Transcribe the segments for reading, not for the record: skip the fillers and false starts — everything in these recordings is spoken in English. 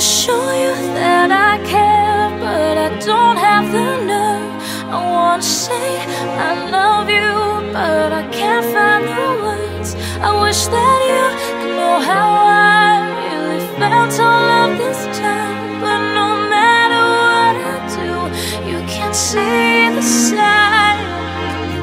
wanna show you that I care, but I don't have the nerve. I wanna say I love you, but I can't find the words. I wish that you could know how I really felt all of this time. But no matter what I do, you can't see the sign.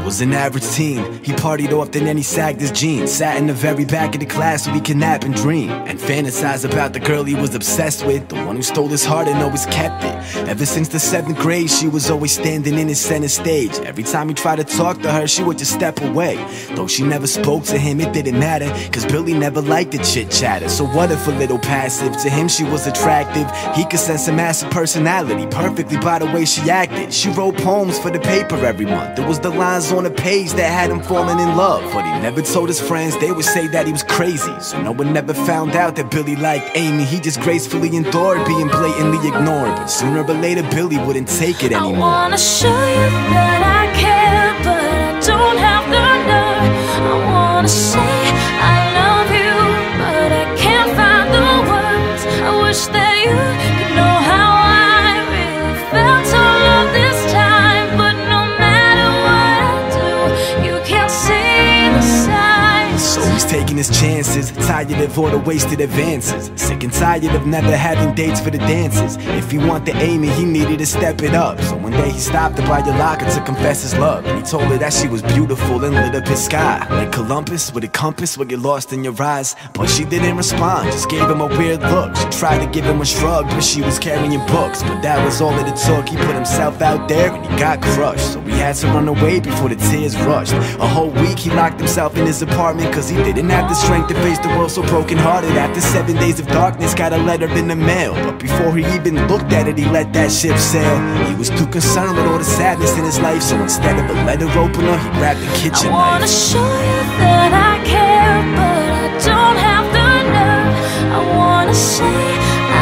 Was an average teen. He partied often and he sagged his jeans. Sat in the very back of the class so he could nap and dream, and fantasize about the girl he was obsessed with, the one who stole his heart and always kept it. Ever since the 7th grade, she was always standing in his center stage. Every time he tried to talk to her, she would just step away. Though she never spoke to him, it didn't matter, cause Billy never liked the chit-chatter. So what if a little passive? To him she was attractive. He could sense a massive personality perfectly by the way she acted. She wrote poems for the paper every month. It was the lines on a page that had him falling in love, but he never told his friends. They would say that he was crazy, so no one ever found out that Billy liked Amy. He just gracefully endured being blatantly ignored, but sooner or later Billy wouldn't take it anymore. I wanna show you that I care, but I don't have the nerve. I wanna say I love you, but I can't find the words. I wish that you could know how I really felt all of this time. But no matter what I do, you can't see the signs. So he's taking his chances, tired of all the wasted advances, sick and tired of never having dates for the dances. If he wanted Amy, he needed to step it up. So one day he stopped her by your locker to confess his love, and he told her that she was beautiful and lit up his sky like Columbus with a compass would get lost in your eyes. But she didn't respond, just gave him a weird look. She tried to give him a shrug, but she was carrying books. But that was all that it took. He put himself out there and he got crushed, so he had to run away before the tears rushed. A whole week he locked himself in his apartment, cause he didn't have the strength to face the world so broken hearted. After 7 days of darkness, got a letter in the mail, but before he even looked at it, he let that ship sail. He was too concerned with all the sadness in his life, so instead of a letter opener, he grabbed a kitchen knife. I wanna show you that I care, but I don't have the nerve. I wanna say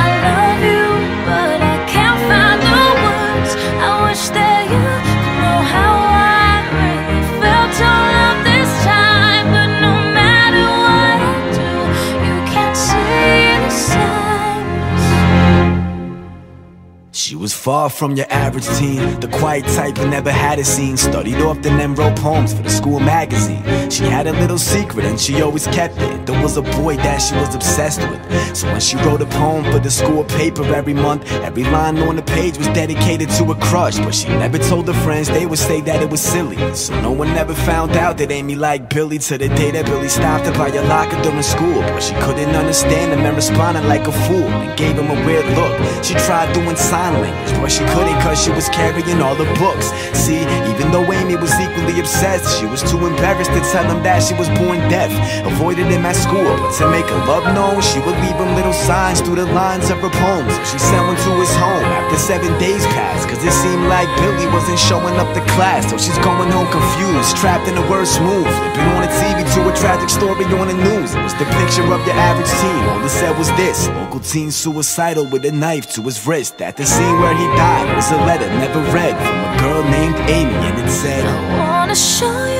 I love you, but I can't find the words. I wish that you could know how I really felt all of this time. But no matter what I do, you can't see the signs. She was far from your average teen, the quiet type who never had a scene. Studied often and wrote poems for the school magazine. She had a little secret and she always kept it. There was a boy that she was obsessed with, so when she wrote a poem for the school paper every month, every line on the page was dedicated to a crush. But she never told her friends, they would say that it was silly, so no one ever found out that Amy liked Billy, till the day that Billy stopped her by your locker during school. But she couldn't understand him and responded like a fool and gave him a weird look. She tried doing sign language, but she couldn't cause she was carrying all the books. See, even though Amy was equally obsessed, she was too embarrassed to tell him that she was born deaf. Avoided him at school, but to make her love known, she would leave him little signs through the lines of her poems. So she sent one to his home after 7 days passed, cause it seemed like Billy wasn't showing up to class. So she's going home confused, trapped in the worst mood, flipping on the TV to a tragic story on the news. It was the picture of your average teen. All it said was this: local teen suicidal with a knife to his wrist. At the scene where he died was a letter never read from a girl named Amy, and it said, I wanna show you